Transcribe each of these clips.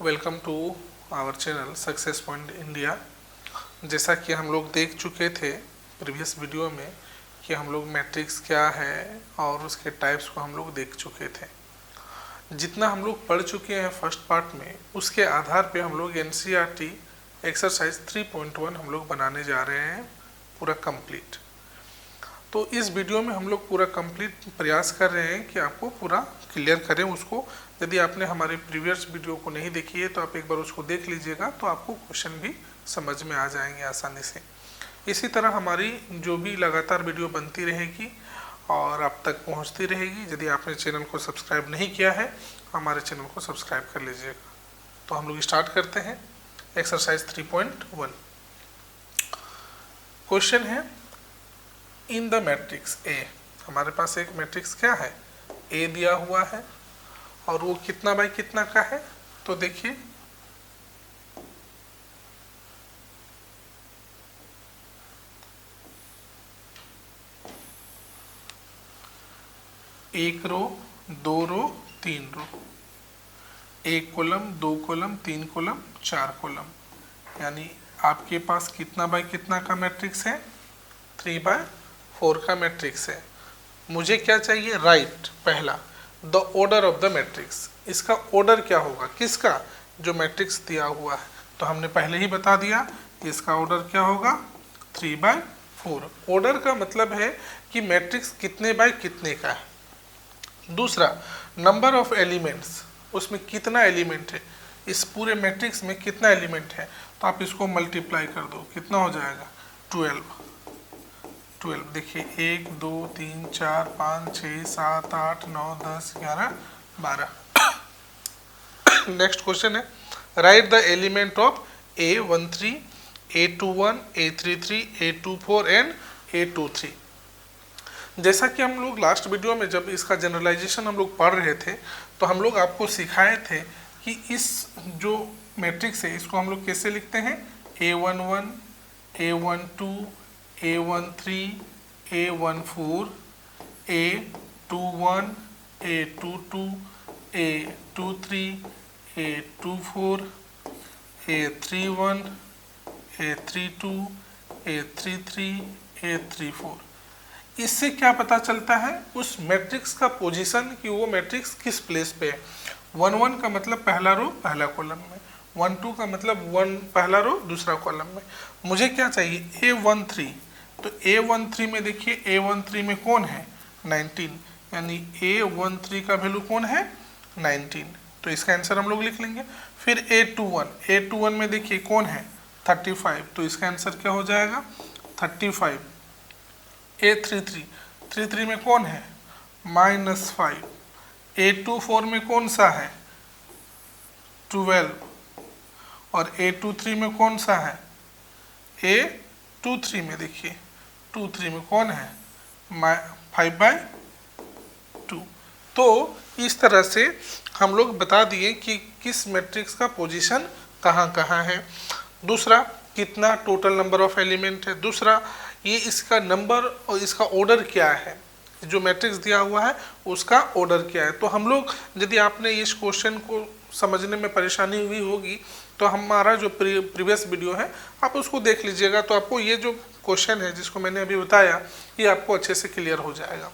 Welcome to our channel success point India. जैसा कि हम लोग देख चुके थे प्रीवियस वीडियो में कि हम लोग मैट्रिक्स क्या है और उसके टाइप्स को हम लोग देख चुके थे। जितना हम लोग पढ़ चुके हैं फर्स्ट पार्ट में, उसके आधार पे हम लोग एनसीईआरटी एक्सरसाइज 3.1 हम लोग बनाने जा रहे हैं पूरा कंप्लीट। तो इस वीडियो में हम लोग पूरा कंप्लीट प्रयास कर रहे हैं कि आपको पूरा क्लियर करें उसको। यदि आपने हमारे प्रीवियस वीडियो को नहीं देखी है तो आप एक बार उसको देख लीजिएगा, तो आपको क्वेश्चन भी समझ में आ जाएंगे आसानी से। इसी तरह हमारी जो भी लगातार वीडियो बनती रहेगी और आप तक पहुंचती रहेगी। यदि आपने चैनल को सब्सक्राइब नहीं किया है, हमारे चैनल को सब्सक्राइब कर लीजिएगा। तो हम लोग स्टार्ट करते हैं एक्सरसाइज 3.1। क्वेश्चन है इन द मैट्रिक्स ए। हमारे पास एक मैट्रिक्स क्या है, ए दिया हुआ है और वो कितना बाई कितना का है। तो देखिए एक रो, दो रो, तीन रो, एक कॉलम, दो कॉलम, तीन कॉलम, चार कॉलम, यानी आपके पास कितना बाई कितना का मैट्रिक्स है, 3/4 का मैट्रिक्स है। मुझे क्या चाहिए, राइट पहला the order of the matrix. इसका ऑर्डर क्या होगा, किसका, जो मैट्रिक्स दिया हुआ है। तो हमने पहले ही बता दिया कि इसका ऑर्डर क्या होगा, 3/4। ऑर्डर का मतलब है कि मैट्रिक्स कितने बाय कितने का है। दूसरा नंबर ऑफ एलिमेंट्स, उसमें कितना एलिमेंट है, इस पूरे मैट्रिक्स में कितना एलिमेंट है। तो आप इसको मल्टीप्लाई कर दो, कितना हो जाएगा, 12। देखिए 1 2 3 4 5 6 7 8 9 10 11 12। नेक्स्ट क्वेश्चन है right the element of A13, A21, A33, A24 and A23। जैसा कि हम लोग लास्ट वीडियो में जब इसका जनरलाइजेशन हम लोग पढ़ रहे थे, तो हम लोग आपको सिखाए थे कि इस जो मैट्रिक्स है इसको हम लोग कैसे लिखते हैं, A11, A12, A13, A14, A21, A22, A23, A24, A31, A32, A33, A34। इससे क्या पता चलता है उस मैट्रिक्स का पोजीशन, कि वो मैट्रिक्स किस प्लेस पे है। 1 का मतलब पहला रो पहला कॉलम में, 1 का मतलब पहला रो दूसरा कॉलम में। मुझे क्या चाहिए, A13। तो A13 में देखिए A13 में कौन है, 19, यानी A13 का वैल्यू कौन है, 19। तो इसका आंसर हम लोग लिख लेंगे। फिर A21 में देखिए कौन है, 35। तो इसका आंसर क्या हो जाएगा, 35। A33 में कौन है, -5। A24 में कौन सा है, 12। और A23 में कौन सा है, A23 में देखिए 23 में कौन है, 5/2। तो इस तरह से हम लोग बता दिए कि किस मैट्रिक्स का पोजीशन कहाँ कहाँ है। दूसरा कितना टोटल नंबर ऑफ एलिमेंट है। दूसरा ये इसका नंबर और इसका ऑर्डर क्या है, जो मैट्रिक्स दिया हुआ है उसका ऑर्डर क्या है। तो हम लोग, यदि आपने इस क्वेश्चन को समझने में परेशानी हुई होगी, तो हमारा जो प्रीवियस वीडियो है आप उसको देख लीजिएगा, तो आपको ये जो क्वेश्चन है जिसको मैंने अभी बताया, ये आपको अच्छे से क्लियर हो जाएगा।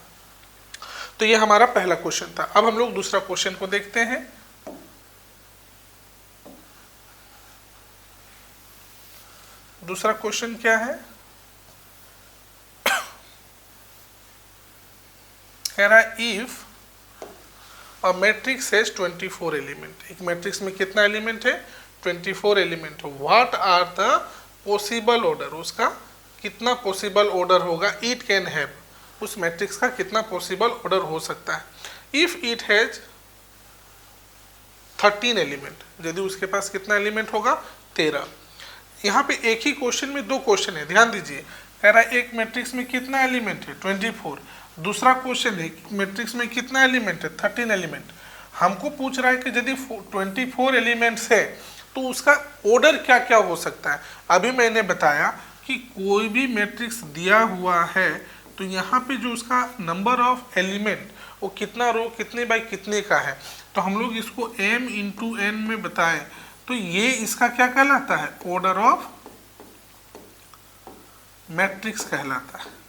तो ये हमारा पहला क्वेश्चन था। अब हम लोग दूसरा क्वेश्चन को देखते हैं। दूसरा क्वेश्चन क्या है, कह रहा है if a matrix has 24 element. एक मैट्रिक्स में कितना एलिमेंट है, 24 element. What are the possible order, उसका कितना पॉसिबल ऑर्डर होगा, इट कैन हैव, उस मैट्रिक्स का कितना पॉसिबल ऑर्डर हो सकता है। इफ इट हैज 13 एलिमेंट, यदि उसके पास कितना एलिमेंट होगा, 13। यहाँ पे एक ही क्वेश्चन में दो क्वेश्चन है, ध्यान दीजिए। कह रहा है एक मैट्रिक्स में कितना एलिमेंट है, 24। दूसरा क्वेश्चन है मैट्रिक्स में कितना एलिमेंट है, 13 एलिमेंट। हमको पूछ रहा है कि यदि 24 एलिमेंट्स है तो उसका ऑर्डर क्या क्या हो सकता है। अभी मैंने बताया कि कोई भी मैट्रिक्स दिया हुआ है तो यहाँ पे जो उसका नंबर ऑफ एलिमेंट वो कितना रो कितने बाई कितने का है। तो हम लोग इसको m इंटू एन में बताएं तो ये इसका क्या कहलाता है, ऑर्डर ऑफ मैट्रिक्स कहलाता है।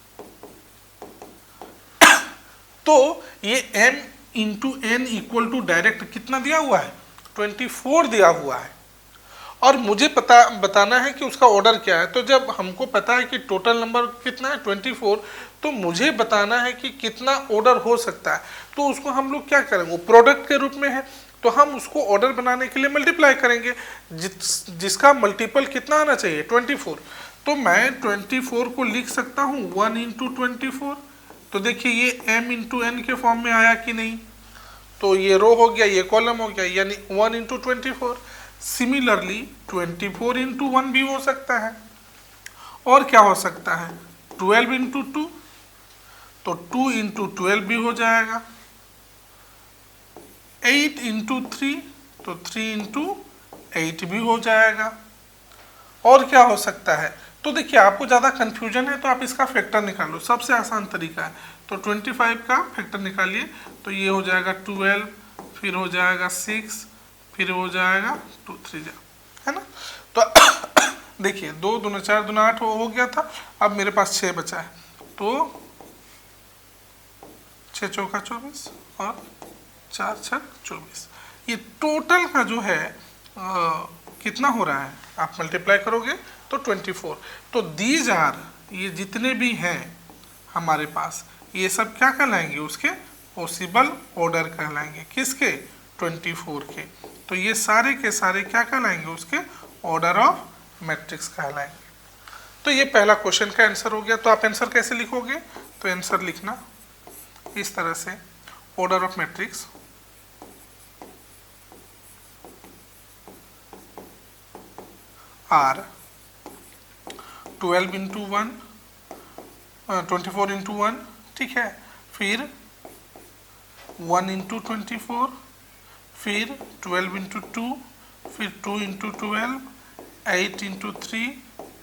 तो ये m into n equal to direct कितना दिया हुआ है, 24 दिया हुआ है, और मुझे बताना है कि उसका ऑर्डर क्या है। तो जब हमको पता है कि टोटल नंबर कितना है 24, तो मुझे बताना है कि कितना ऑर्डर हो सकता है। तो उसको हम लोग क्या करेंगे, वो प्रोडक्ट के रूप में है तो हम उसको ऑर्डर बनाने के लिए मल्टीप्लाई करेंगे, जिसका मल्टीपल कितना आना चाहिए, 24। तो मैं 24 को लिख सकता हूँ 1 इंटू 24। तो देखिए ये m इंटू एन के फॉर्म में आया कि नहीं, तो ये रो हो गया, ये कॉलम हो गया, यानी 1 इंटू 24। सिमिलरली 24 इंटू 1 भी हो सकता है, और क्या हो सकता है 12 इंटू 2, तो 2 इंटू 12 भी हो जाएगा। 8 इंटू 3, तो 3 इंटू 8 भी हो जाएगा। और क्या हो सकता है, तो देखिए आपको ज़्यादा कन्फ्यूजन है तो आप इसका फैक्टर निकालो, सबसे आसान तरीका है। तो 25 का फैक्टर निकालिए, तो ये हो जाएगा 12, फिर हो जाएगा 6, फिर हो जाएगा 2 3 है ना। तो देखिए 2 दूना 4 दूना 8 हो गया था, अब मेरे पास 6 बचा है, तो 6 चौका 24 और 4 छक 24। ये टोटल का जो है कितना हो रहा है, आप मल्टीप्लाई करोगे तो 24। तो दीज आर, ये जितने भी हैं हमारे पास, ये सब क्या कहलाएंगे, उसके पॉसिबल ऑर्डर कहलाएंगे, किसके, 24 के। तो ये सारे के सारे क्या कहलाएंगे, उसके ऑर्डर ऑफ मैट्रिक्स कहलाएंगे। तो ये पहला क्वेश्चन का आंसर हो गया। तो आप आंसर कैसे लिखोगे, तो आंसर लिखना इस तरह से, order of matrix are 12 into 1, 24 into 1, ठीक है, फिर 1 इंटू 24, फिर 12 इंटू 2, फिर 2 into 12, 8 into 3,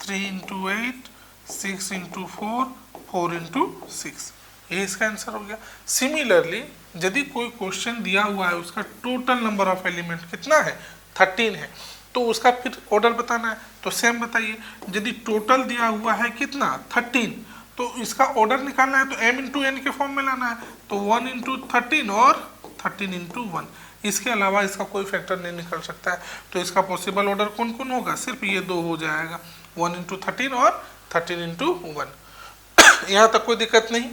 3 into 8, 6 into 4, 4 into 6, ये इसका आंसर हो गया। सिमिलरली यदि कोई क्वेश्चन दिया हुआ है, उसका टोटल नंबर ऑफ एलिमेंट कितना है, 13 है, तो उसका फिर ऑर्डर बताना है। तो सेम बताइए, यदि टोटल दिया हुआ है कितना 13, तो इसका ऑर्डर निकालना है, तो m इंटू एन के फॉर्म में लाना है, तो 1 इंटू 13 और 13 इंटू 1, इसके अलावा इसका कोई फैक्टर नहीं निकल सकता है। तो इसका पॉसिबल ऑर्डर कौन कौन होगा, सिर्फ ये 2 हो जाएगा, 1 इंटू 13 और 13 इंटू 1। यहाँ तक कोई दिक्कत नहीं।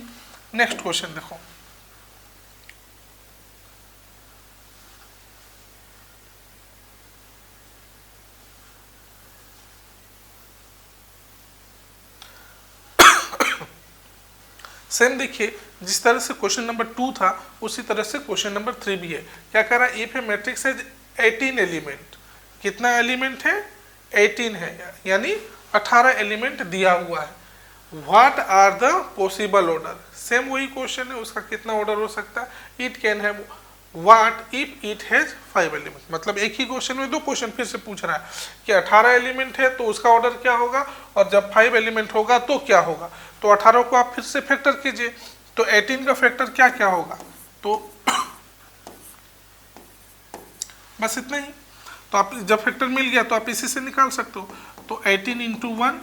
नेक्स्ट क्वेश्चन देखो, सेम देखिए, जिस तरह से क्वेश्चन नंबर 2 था उसी तरह से क्वेश्चन नंबर 3 भी है। क्या कह रहा है, इफ ए मैट्रिक्स है 18 एलिमेंट, कितना एलिमेंट है, 18 है, यानी 18 एलिमेंट दिया हुआ है। What are the possible order, same वही क्वेश्चन है, उसका कितना ऑर्डर हो सकता है। It can have what if it has 5 element, मतलब एक ही क्वेश्चन में 2 क्वेश्चन फिर से पूछ रहा है कि 18 एलिमेंट है तो उसका ऑर्डर क्या होगा, और जब 5 एलिमेंट होगा तो क्या होगा। तो 18 को आप फिर से फैक्टर कीजिए, तो 18 का फैक्टर क्या क्या होगा, तो बस इतना ही। तो आप जब फैक्टर मिल गया तो आप इसी से निकाल सकते हो। तो 18 इंटू 1,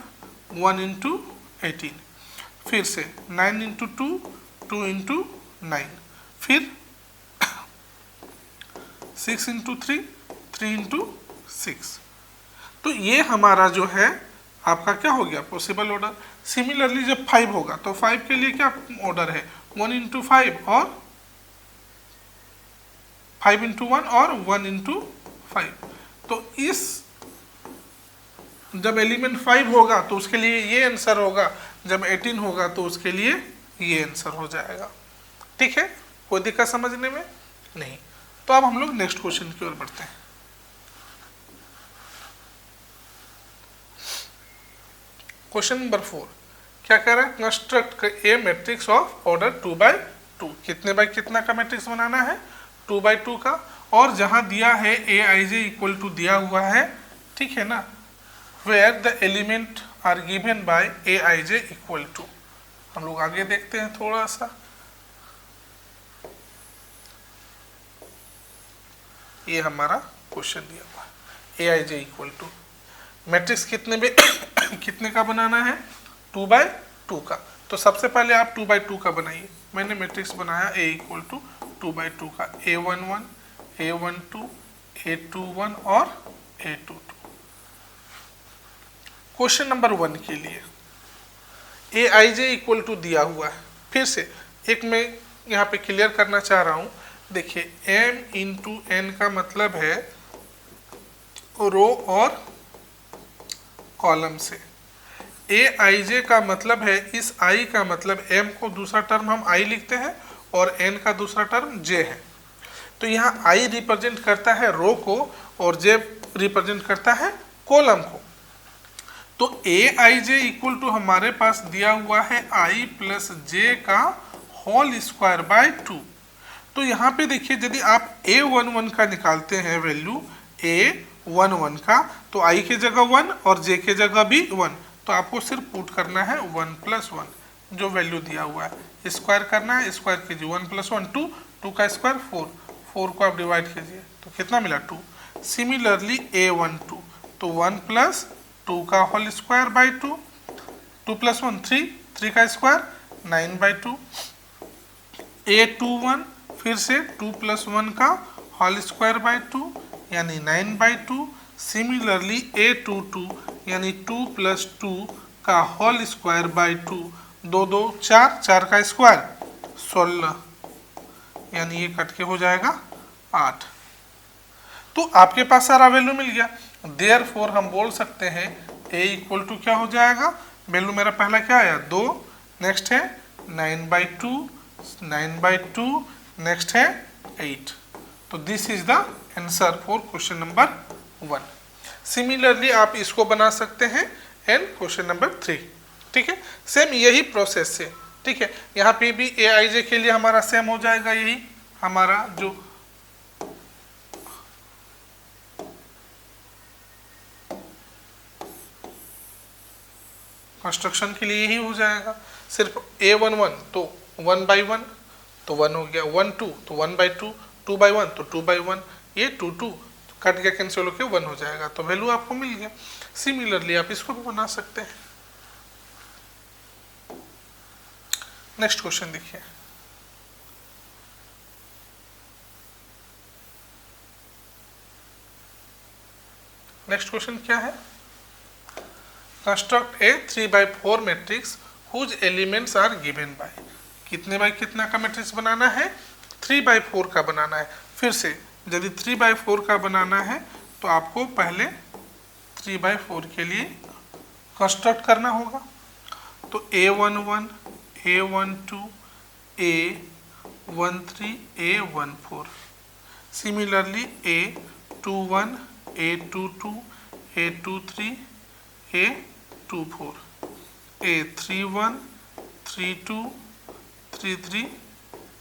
1 इंटू 18, फिर से 9 इंटू 2, 2 इंटू 9, फिर 6 इंटू 3, 3 इंटू 6। तो ये हमारा जो है आपका क्या हो गया, पॉसिबल ऑर्डर। सिमिलरली जब 5 होगा तो 5 के लिए क्या ऑर्डर है, 1 इंटू 5 और 5 इंटू 1 और 1 इंटू 5। तो इस जब एलिमेंट 5 होगा तो उसके लिए ये आंसर होगा, जब 18 होगा तो उसके लिए ये आंसर हो जाएगा। ठीक है, कोई दिक्कत समझने में नहीं। तो अब हम लोग नेक्स्ट क्वेश्चन की ओर बढ़ते हैं। क्वेश्चन नंबर 4 क्या कह रहा है, construct A matrix of order 2 by 2। कितने बाई कितना का मैट्रिक्स बनाना है, 2 बाई 2 का, और जहां दिया है ए आई जे इक्वल टू दिया हुआ है, ठीक है ना, where the element are given by A I J equal to. हम लोग आगे देखते हैं थोड़ा सा। ये हमारा क्वेश्चन दिया हुआ है। ए I J equal two matrix कितने में कितने का बनाना है, 2/2 का। तो सबसे पहले आप 2/2 का बनाइए। मैंने मैट्रिक्स बनाया ए इक्वल टू 2/2 का, A11, A12, A21 और A22। क्वेश्चन नंबर 1 के लिए ए आई जे इक्वल टू दिया हुआ है। फिर से एक मैं यहाँ पे क्लियर करना चाह रहा हूँ। देखिए m इंटू एन का मतलब है रो और कॉलम से, ए आई जे का मतलब है इस i का मतलब m को दूसरा टर्म हम i लिखते हैं और n का दूसरा टर्म j है। तो यहाँ i रिप्रेजेंट करता है रो को और j रिप्रेजेंट करता है कॉलम को। तो ए आई जे इक्वल टू हमारे पास दिया हुआ है i प्लस जे का होल स्क्वायर बाय 2। तो यहाँ पे देखिए यदि आप A11 का निकालते हैं वैल्यू A11 का, तो i की जगह 1 और j की जगह भी 1, तो आपको सिर्फ पुट करना है 1 + 1 जो वैल्यू दिया हुआ है, स्क्वायर करना है, स्क्वायर कीजिए 1 + 1 2, 2 का स्क्वायर 4, 4 को आप डिवाइड कीजिए तो कितना मिला 2। सिमिलरली A12 तो 1 + 2 का होल स्क्वायर बाय 2, 2 + 1 3, 3 का स्क्वायर 9/2। A21 फिर से 2 + 1 का होल स्क्वायर बाय 2 यानी 9/2। सिमिलरली A22 यानी 2 + 2 का होल स्क्वायर बाय 2, 2 2 4, 4 का स्क्वायर 16 यानी ये कट के हो जाएगा 8। तो आपके पास सारा वैल्यू मिल गया। देयरफॉर हम बोल सकते हैं a इक्वल टू क्या हो जाएगा, वैल्यू मेरा पहला क्या आया 2, नेक्स्ट है 9/2, 9/2, नेक्स्ट है 8। तो this is the answer for question number 1। Similarly आप इसको बना सकते हैं एंड क्वेश्चन नंबर 3। ठीक है, सेम यही प्रोसेस से। ठीक है, यहाँ पे भी ए आई जे के लिए हमारा सेम हो जाएगा, यही हमारा जो कंस्ट्रक्शन के लिए यही हो जाएगा। सिर्फ A11 तो 1/1 तो 1 हो गया, 1/2 तो 1/2, 2/1 तो 2/1, ये 2 कट गया, कैंसिल होकर 1 हो जाएगा, तो वैल्यू आपको मिल गया। सिमिलरली आप इसको भी बना सकते हैं। नेक्स्ट क्वेश्चन देखिए, नेक्स्ट क्वेश्चन क्या है, construct a 3/4 matrix whose elements are given by. कितने बाय कितना का मैट्रिक्स बनाना है, 3/4 का बनाना है। फिर से यदि 3/4 का बनाना है तो आपको पहले 3/4 के लिए कंस्ट्रक्ट करना होगा। तो A11, A12, A13, A14। Similarly A21, A22, A23, A24, A31, 32, 33,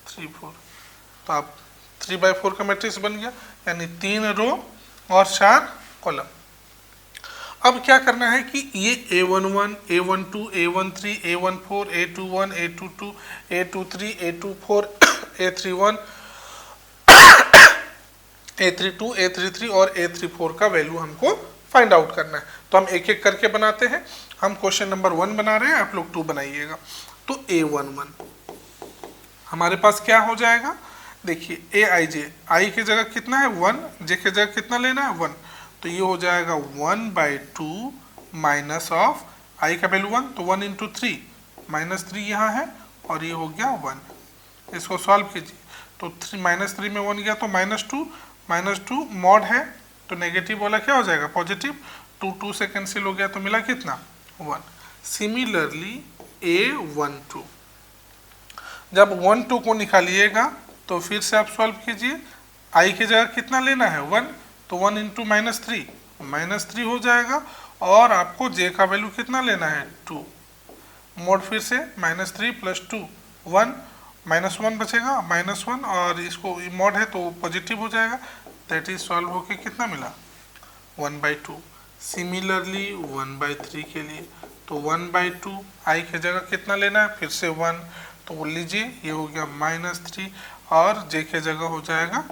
34। तो आप 3/4 का मैट्रिक्स बन गया, यानी 3 रो और 4 कॉलम। अब क्या करना है कि ये A11, A12, A13, A14, A21, A22, A23, A24, A31, A32, A33 और A34 का वैल्यू हमको फाइंड आउट करना है। तो हम एक एक करके बनाते हैं। हम क्वेश्चन नंबर 1 बना रहे हैं, आप लोग 2 बनाइएगा। तो A11 हमारे पास क्या हो जाएगा, देखिए ए आई जे, आई की जगह कितना है 1, जे की जगह कितना लेना है 1, तो ये हो जाएगा 1/2 माइनस ऑफ आई का वैल्यू 1, तो 1 × 3 -3 यहाँ है और ये हो गया 1। इसको सॉल्व कीजिए तो -3 में 1 गया तो -2 मॉड है तो नेगेटिव वाला क्या हो जाएगा पॉजिटिव, 2 से कैंसिल हो गया तो मिला कितना 1। सिमिलरली A12 जब 1 2 को निकालिएगा तो फिर से आप सॉल्व कीजिए, आई की जगह कितना लेना है 1, तो 1 × -3 हो जाएगा और आपको जे का वैल्यू कितना लेना है 2। मोड फिर से -3 + 2 1, -1 बचेगा -1 और इसको मोड है तो पॉजिटिव हो जाएगा, दैट इज सॉल्व होके कितना मिला 1/2। सिमिलरली 1/3 के लिए तो 1/2 आई की जगह कितना लेना है फिर से 1, तो लीजिए ये हो गया -3 और जे की जगह हो जाएगा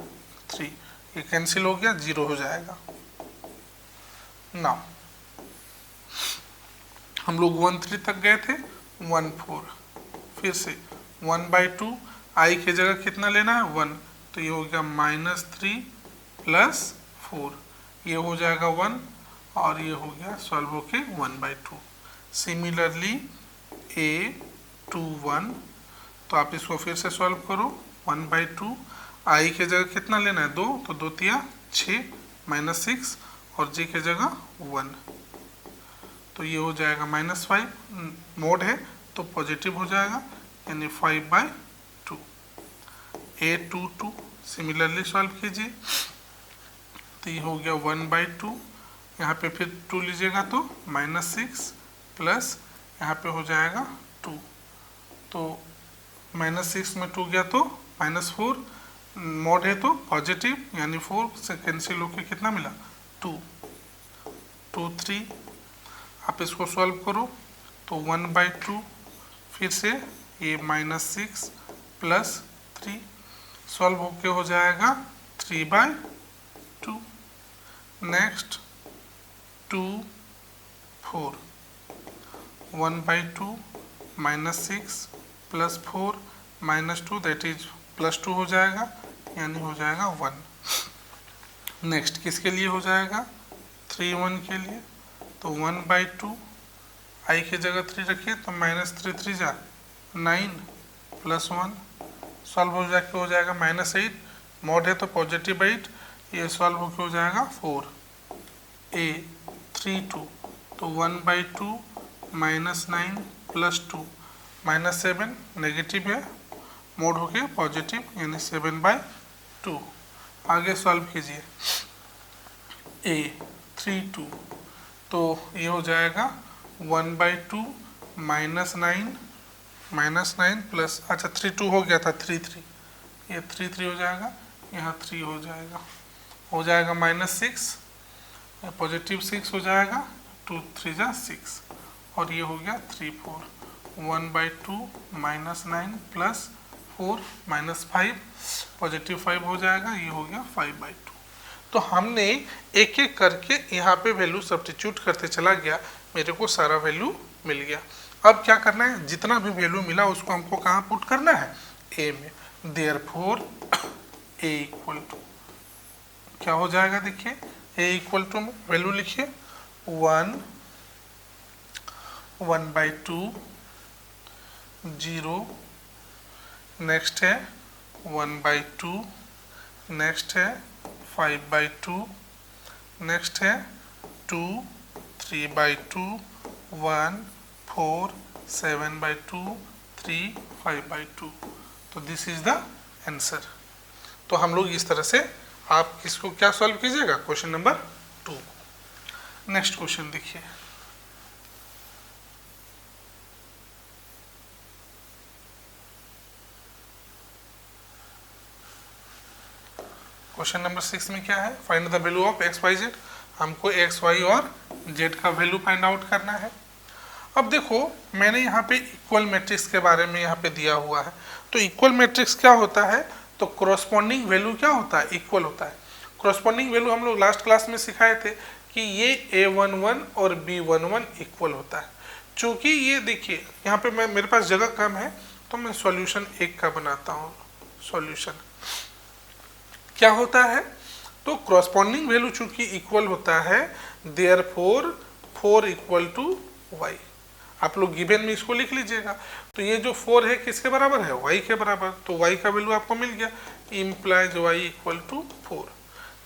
3, ये कैंसिल हो गया, 0 हो जाएगा। नाउ हम लोग 1 3 तक गए थे, 1 4, फिर से 1/2, आई की जगह कितना लेना है 1, तो ये हो गया -3 + 4, ये हो जाएगा 1 और ये हो गया सॉल्व होके 1/2। सिमिलरली A2 1, तो आप इसको फिर से सॉल्व करो, 1/2, आई की जगह कितना लेना है 2, तो 2 तिया 6 -6 और जी की जगह 1, तो ये हो जाएगा -5, मोड है तो पॉजिटिव हो जाएगा, यानी 5/2। A2 2 सिमिलरली सॉल्व कीजिए, तो ये हो गया 1/2, यहाँ पे फिर 2 लीजिएगा तो -6 प्लस यहाँ पे हो जाएगा 2, तो -6 में 2 गया तो -4, मोड है तो पॉजिटिव, यानी 4 से कैंसिल होके कितना मिला 2 2 3। आप इसको सॉल्व करो तो 1/2, फिर से ये -6 + 3, सॉल्व होके हो जाएगा 3/2। नेक्स्ट 2 4, 1/2 -6 + 4 -2, दैट इज +2 हो जाएगा, यानी हो जाएगा 1। नेक्स्ट किसके लिए हो जाएगा 3 1 के लिए, तो 1/2, आई की जगह 3 रखिए तो -3 3 जा 9 + 1, सॉल्व हो जाके हो जाएगा -8, मॉड है तो पॉजिटिव 8, ये सॉल्व होके हो जाएगा 4। A3 2, तो 1/2 -9 + 2 -7, नेगेटिव है, मोड होके पॉजिटिव, यानी 7/2। आगे सॉल्व कीजिए A3 2, तो ये हो जाएगा 1/2 -9 प्लस, अच्छा 3 2 हो गया था 3 3, ये 3 3 हो जाएगा, यहाँ 3 हो जाएगा -6, पॉजिटिव 6 हो जाएगा, 2 3 जा 6, और ये हो गया 3 4, 1/2 -9 + 4 -5, पॉजिटिव 5 हो जाएगा, ये हो गया 5/2। तो हमने एक एक करके यहाँ पे वैल्यू सब्स्टिट्यूट करते चला गया, मेरे को सारा वैल्यू मिल गया। अब क्या करना है, जितना भी वैल्यू मिला उसको हमको कहाँ पुट करना है, ए में। देयरफॉर ए इक्वल टू क्या हो जाएगा, देखिए ए इक्वल टू में वैल्यू लिखिए 1 1/2 0, नेक्स्ट है 1/2, नेक्स्ट है 5/2, नेक्स्ट है 2 3/2, 1 4 7/2, 3 5/2। तो दिस इज द आंसर। तो हम लोग इस तरह से, आप इसको क्या सॉल्व कीजिएगा, क्वेश्चन नंबर 2। नेक्स्ट क्वेश्चन देखिए, क्वेश्चन नंबर 6 में क्या है, find the value of X Y Z. हमको एक्स वाई और जेड का वैल्यू फाइंड आउट करना है। अब देखो मैंने यहाँ पे इक्वल मैट्रिक्स के बारे में यहाँ पे दिया हुआ है। तो इक्वल मैट्रिक्स क्या होता है, तो कोरस्पॉन्डिंग वैल्यू क्या होता है, इक्वल होता है। कोरस्पॉन्डिंग वैल्यू हम लोग लास्ट क्लास में सिखाए थे कि ये A11 और B11 इक्वल होता है। चूँकि ये देखिए यहाँ पे मेरे पास जगह कम है तो मैं सॉल्यूशन एक का बनाता हूँ। सॉल्यूशन क्या होता है, तो कोरस्पॉन्डिंग वैल्यू चूँकि इक्वल होता है, देयरफॉर 4 = y। आप लोग गिवन में इसको लिख लीजिएगा। तो ये जो 4 है किसके बराबर है, y के बराबर। तो y का वैल्यू आपको मिल गया, इम्प्लाइज y = 4।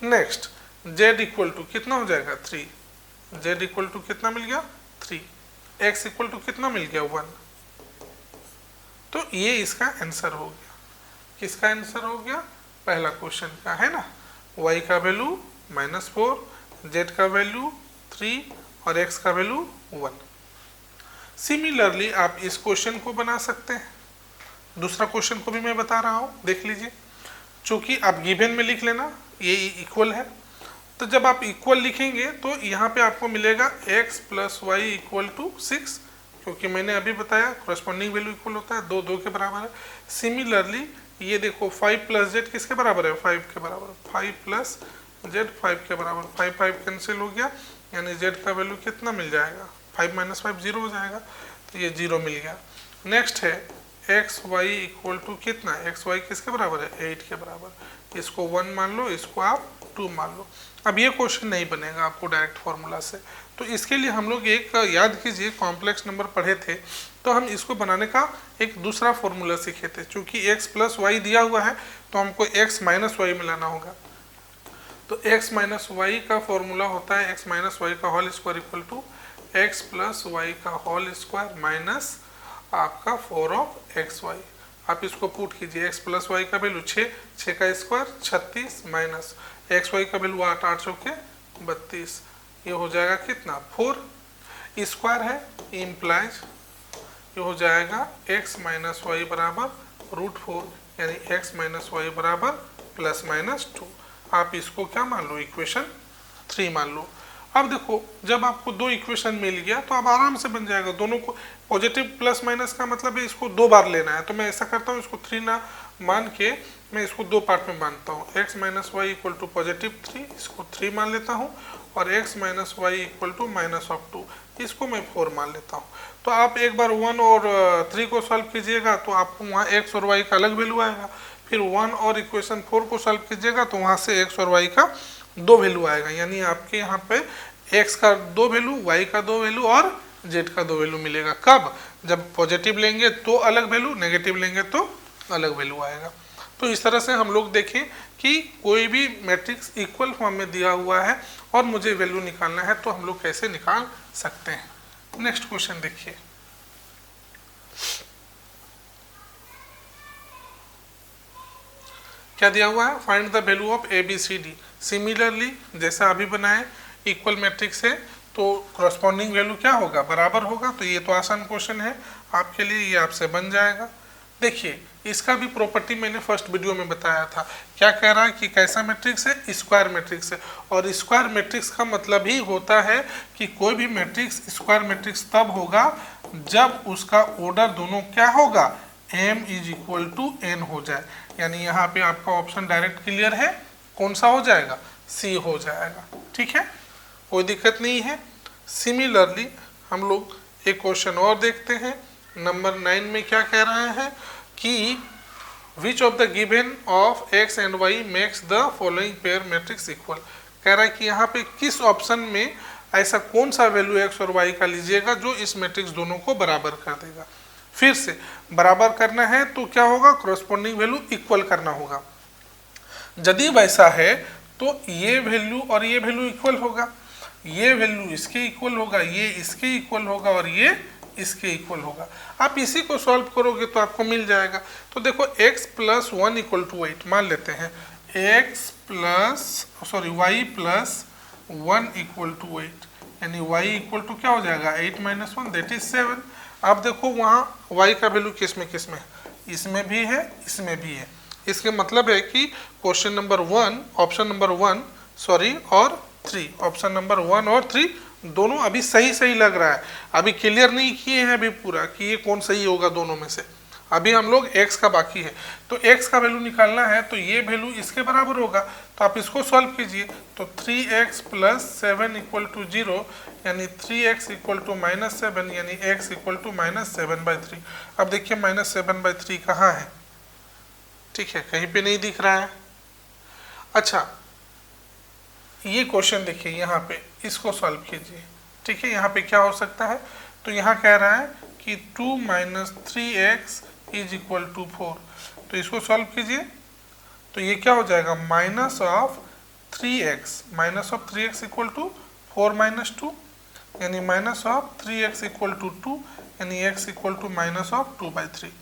नेक्स्ट z = कितना हो जाएगा 3, z = कितना मिल गया 3, x = कितना मिल गया 1। तो ये इसका आंसर हो गया। किसका आंसर हो गया, पहला क्वेश्चन का है ना। y का वैल्यू -4, z का वैल्यू 3 और x का वैल्यू 1। सिमिलरली आप इस क्वेश्चन को बना सकते हैं। दूसरा क्वेश्चन को भी मैं बता रहा हूँ, देख लीजिए। चूँकि आप गिवन में लिख लेना ये इक्वल है, तो जब आप इक्वल लिखेंगे तो यहाँ पे आपको मिलेगा x + y = 6, क्योंकि मैंने अभी बताया कोरस्पॉन्डिंग वैल्यू इक्वल होता है, 2 2 के बराबर है। सिमिलरली ये देखो 5 प्लस जेड किसके बराबर है, 5 के बराबर, 5 प्लस जेड 5 के बराबर, 5 5 कैंसिल हो गया, यानी जेड का वैल्यू कितना मिल जाएगा, 5 माइनस 5 जीरो हो जाएगा, तो ये जीरो मिल गया। नेक्स्ट है एक्स वाई इक्वल टू कितना, एक्स वाई किसके बराबर है, 8 के बराबर, इसको 1 मान लो, इसको आप 2 मान लो। अब ये क्वेश्चन नहीं बनेगा आपको डायरेक्ट फॉर्मूला से, तो इसके लिए हम लोग एक याद कीजिए कॉम्प्लेक्स नंबर पढ़े थे, तो हम इसको बनाने का एक दूसरा फॉर्मूला सीखे थे। चूंकि x प्लस वाई दिया हुआ है तो हमको x माइनस वाई मिलाना होगा, तो x माइनस वाई का फॉर्मूला होता है x माइनस वाई का whole square equal to x plus Y का होल स्क्वायर माइनस आपका 4 ऑफ एक्स वाई। आप इसको पुट कीजिए, x प्लस वाई का वैल्यू 6, 6 का स्क्वायर 36 माइनस एक्स वाई का वैल्यू 8, 8 चौके 32, ये हो जाएगा कितना 4, स्क्वायर है इम्प्लाइज ये हो जाएगा x माइनस वाई बराबर √4, यानी x माइनस वाई बराबर प्लस माइनस 2। आप इसको क्या मान लो, इक्वेशन 3 मान लो। अब देखो जब आपको दो इक्वेशन मिल गया तो अब आराम से बन जाएगा, दोनों को पॉजिटिव प्लस माइनस का मतलब है इसको 2 बार लेना है, तो मैं ऐसा करता हूँ इसको 3 ना मान के मैं इसको 2 पार्ट में बांटता हूँ, x minus Y equal to positive 3, इसको 3 मान लेता हूँ, और x minus Y equal to minus of 2, इसको मैं 4 मान लेता हूँ। तो आप एक बार 1 और 3 को सॉल्व कीजिएगा तो आपको वहाँ x और y का अलग वैल्यू आएगा, फिर 1 और इक्वेशन 4 को सॉल्व कीजिएगा तो वहाँ से x और y का 2 वैल्यू आएगा, यानी आपके यहाँ पे x का 2 वैल्यू, y का 2 वैल्यू और z का 2 वैल्यू मिलेगा। कब, जब पॉजिटिव लेंगे तो अलग वैल्यू, नेगेटिव लेंगे तो अलग वैल्यू आएगा। तो इस तरह से हम लोग देखें कि कोई भी मैट्रिक्स इक्वल फॉर्म में दिया हुआ है और मुझे वैल्यू निकालना है तो हम लोग कैसे निकाल सकते हैं। नेक्स्ट क्वेश्चन देखिए, क्या दिया हुआ है, find the value of A B C D. Similarly जैसा अभी बनाए इक्वल मैट्रिक्स है तो करस्पॉन्डिंग वैल्यू क्या होगा, बराबर होगा, तो ये तो आसान क्वेश्चन है आपके लिए, ये आपसे बन जाएगा। देखिए इसका भी प्रॉपर्टी मैंने फर्स्ट वीडियो में बताया था, क्या कह रहा है कि कैसा मैट्रिक्स है, स्क्वायर मैट्रिक्स है, और स्क्वायर मैट्रिक्स का मतलब ही होता है कि कोई भी मैट्रिक्स स्क्वायर मैट्रिक्स तब होगा जब उसका ऑर्डर दोनों क्या होगा, m is equal to n हो जाए। यानी यहाँ पे आपका ऑप्शन डायरेक्ट क्लियर है, कौन सा हो जाएगा, सी हो जाएगा, ठीक है, कोई दिक्कत नहीं है। सिमिलरली हम लोग एक क्वेश्चन और देखते हैं, नंबर 9 में क्या कह रहे हैं कि which of the given of x and y makes the following pair matrix equal. कह रहा है कि यहाँ पे किस ऑप्शन में ऐसा कौन सा वैल्यू x और y का लीजिएगा जो इस मैट्रिक्स दोनों को बराबर कर देगा। फिर से बराबर करना है तो क्या होगा, करस्पॉन्डिंग वैल्यू इक्वल करना होगा। यदि वैसा है तो ये वैल्यू और ये वैल्यू इक्वल होगा, ये वैल्यू इसके इक्वल होगा, ये इसके इक्वल होगा और ये इसके इक्वल होगा। आप इसी को सॉल्व करोगे तो आपको मिल जाएगा। तो देखो x प्लस 1 इक्वल टू 8 मान लेते हैं, y प्लस 1 इक्वल टू 8, यानी y इक्वल टू क्या हो जाएगा, 8 माइनस 1 दैट इज 7। आप देखो वहाँ y का वैल्यू किस में किस में है, इसमें भी है इसमें भी है, इसके मतलब है कि question number 1 option number 1 sorry और 3, ऑप्शन नंबर 1 और 3 दोनों अभी सही सही लग रहा है। अभी क्लियर नहीं किए हैं अभी पूरा कि ये कौन सही होगा दोनों में से, अभी हम लोग x का बाकी है। तो x का वैल्यू निकालना है तो ये वैल्यू इसके बराबर होगा, तो आप इसको सॉल्व कीजिए। तो 3x प्लस 7 इक्वल टू 0, यानी 3x इक्वल टू माइनस 7, यानी x इक्वल टू माइनस 7/3। अब देखिए माइनस 7/3 कहाँ है, ठीक है, कहीं पे नहीं दिख रहा है। अच्छा ये क्वेश्चन देखिए यहाँ पे, इसको सॉल्व कीजिए, ठीक है, यहाँ पे क्या हो सकता है, तो यहाँ कह रहा है कि 2 minus 3x is equal to 4, तो इसको सॉल्व कीजिए तो ये क्या हो जाएगा, minus of 3x equal to 4 minus 2, यानी minus of 3x equal to 2, यानी x equal to minus of 2/3।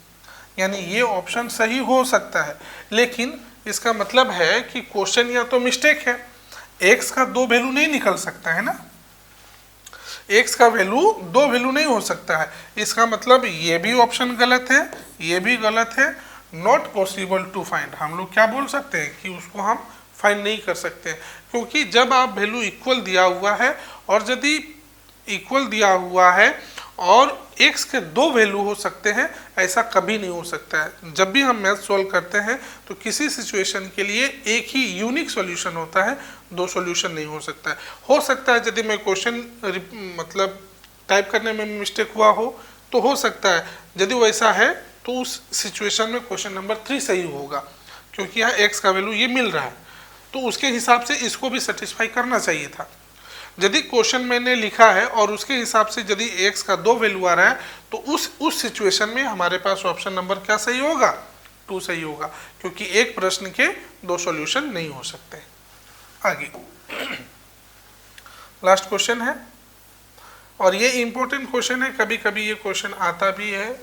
यानी ये ऑप्शन सही हो सकता है, लेकिन इसका मतलब है कि क्वेश्चन या तो मिस्टेक है, x का 2 वैल्यू नहीं निकल सकता है ना, x का वैल्यू 2 वैल्यू नहीं हो सकता है, इसका मतलब ये भी ऑप्शन गलत है, ये भी गलत है, नॉट पॉसिबल टू फाइंड। हम लोग क्या बोल सकते हैं कि उसको हम फाइंड नहीं कर सकते, क्योंकि जब आप वैल्यू इक्वल दिया हुआ है और यदि इक्वल दिया हुआ है और x के 2 वैल्यू हो सकते हैं, ऐसा कभी नहीं हो सकता है। जब भी हम मैथ सॉल्व करते हैं तो किसी सिचुएशन के लिए एक ही यूनिक सॉल्यूशन होता है, 2 सॉल्यूशन नहीं हो सकता है। हो सकता है यदि मैं क्वेश्चन मतलब टाइप करने में मिस्टेक हुआ हो तो हो सकता है, यदि वैसा है तो उस सिचुएशन में क्वेश्चन नंबर 3 सही होगा, क्योंकि यहाँ x का वैल्यू ये मिल रहा है, तो उसके हिसाब से इसको भी सेटिस्फाई करना चाहिए था। यदि क्वेश्चन मैंने लिखा है और उसके हिसाब से यदि x का 2 वैल्यू आ रहा है तो उस सिचुएशन में हमारे पास ऑप्शन नंबर क्या सही होगा, 2 सही होगा, क्योंकि एक प्रश्न के 2 सॉल्यूशन नहीं हो सकते। आगे लास्ट क्वेश्चन है, और ये इंपॉर्टेंट क्वेश्चन है, कभी कभी ये क्वेश्चन आता भी है,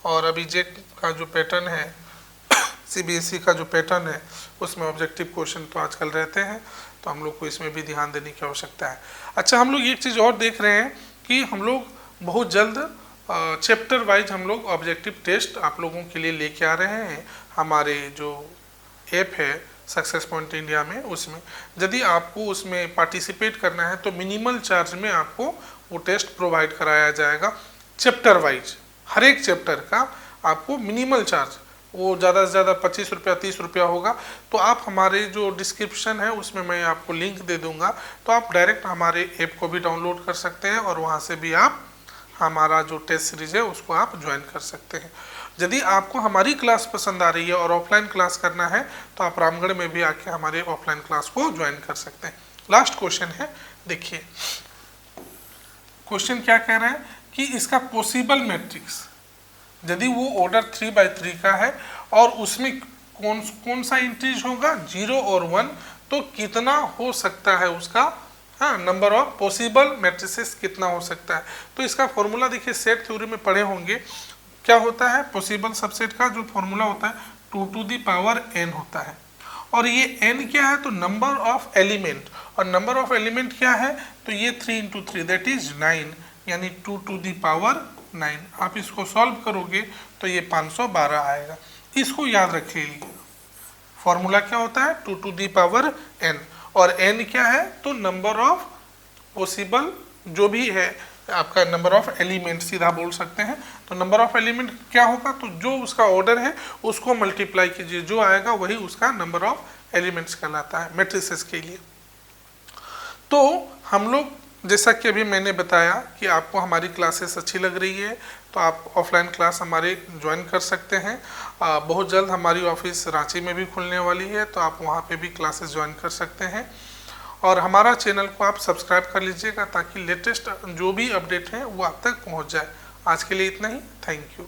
और अभी जेक का जो पैटर्न है, सीबीएसई का जो पैटर्न है, उसमें ऑब्जेक्टिव क्वेश्चन तो आजकल रहते हैं, तो हम लोग को इसमें भी ध्यान देने की आवश्यकता है। अच्छा, हम लोग एक चीज़ और देख रहे हैं कि हम लोग बहुत जल्द चैप्टर वाइज हम लोग ऑब्जेक्टिव टेस्ट आप लोगों के लिए लेके आ रहे हैं। हमारे जो ऐप है सक्सेस पॉइंट इंडिया में, उसमें यदि आपको उसमें पार्टिसिपेट करना है तो मिनिमल चार्ज में आपको वो टेस्ट प्रोवाइड कराया जाएगा। चैप्टर वाइज हर एक चैप्टर का आपको मिनिमल चार्ज, वो ज़्यादा से ज़्यादा 25 रुपया 30 रुपया होगा। तो आप हमारे जो डिस्क्रिप्शन है उसमें मैं आपको लिंक दे दूंगा, तो आप डायरेक्ट हमारे ऐप को भी डाउनलोड कर सकते हैं और वहाँ से भी आप हमारा जो टेस्ट सीरीज है उसको आप ज्वाइन कर सकते हैं। यदि आपको हमारी क्लास पसंद आ रही है और ऑफलाइन क्लास करना है तो आप रामगढ़ में भी आके हमारे ऑफलाइन क्लास को ज्वाइन कर सकते हैं। लास्ट क्वेश्चन है, देखिए क्वेश्चन क्या कह रहा है कि इसका पॉसिबल मैट्रिक्स यदि वो ऑर्डर 3/3 का है और उसमें कौन सा इंटीज होगा, 0 और 1, तो कितना हो सकता है उसका, हाँ, नंबर ऑफ पॉसिबल मैट्रिसेस कितना हो सकता है। तो इसका फॉर्मूला देखिए, सेट थ्योरी में पढ़े होंगे, क्या होता है पॉसिबल सबसेट का जो फॉर्मूला होता है 2 to the power n होता है, और ये n क्या है तो नंबर ऑफ एलिमेंट, और नंबर ऑफ एलिमेंट क्या है तो ये 3 into 3 दैट इज 9, यानी 2 to the power 9। आप इसको सॉल्व करोगे तो ये 512 आएगा। इसको याद रखिए, फॉर्मूला क्या होता है 2 to the power n, और n क्या है तो नंबर ऑफ पॉसिबल जो भी है आपका नंबर ऑफ एलिमेंट सीधा बोल सकते हैं। तो नंबर ऑफ एलिमेंट क्या होगा तो जो उसका ऑर्डर है उसको मल्टीप्लाई कीजिए, जो आएगा वही उसका नंबर ऑफ एलिमेंट्स कहलाता है मैट्रिसेस के लिए। तो हम लोग जैसा कि अभी मैंने बताया कि आपको हमारी क्लासेस अच्छी लग रही है तो आप ऑफलाइन क्लास हमारे ज्वाइन कर सकते हैं। बहुत जल्द हमारी ऑफिस रांची में भी खुलने वाली है, तो आप वहाँ पे भी क्लासेस ज्वाइन कर सकते हैं, और हमारा चैनल को आप सब्सक्राइब कर लीजिएगा ताकि लेटेस्ट जो भी अपडेट है वो आप तक पहुँच जाए। आज के लिए इतना ही, थैंक यू।